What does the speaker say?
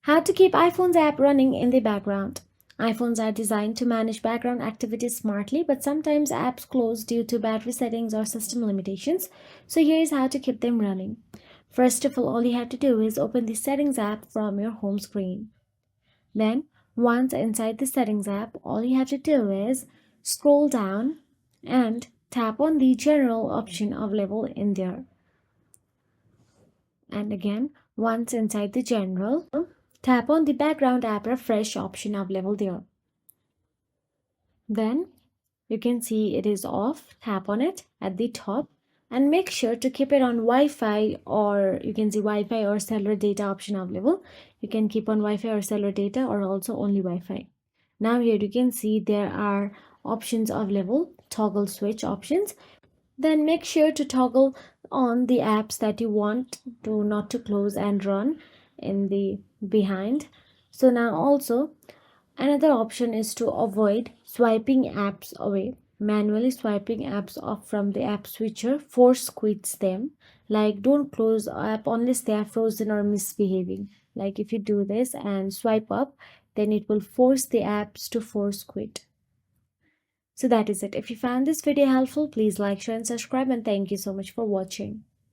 How to keep iPhone's app running in the background. iPhones are designed to manage background activities smartly, but sometimes apps close due to battery settings or system limitations. So here's how to keep them running. First of all you have to do is open the Settings app from your home screen. Then, once inside the Settings app, all you have to do is scroll down and tap on the General option available in there. And again, once inside the General, tap on the Background App Refresh option available there. Then you can see it is off. Tap on it at the top and make sure to keep it on Wi-Fi, or you can see Wi-Fi or cellular data option available. You can keep on Wi-Fi or cellular data, or also only Wi-Fi. Now here you can see there are options available, toggle switch options. Then make sure to toggle on the apps that you want to not to close and run in the behind. So now also another option is to avoid swiping apps away. Manually swiping apps off from the app switcher force quits them. Like, don't close app unless they are frozen or misbehaving. Like, if you do this and swipe up, then it will force the apps to force quit. So that is it. If you found this video helpful, please like, share and subscribe, and thank you so much for watching.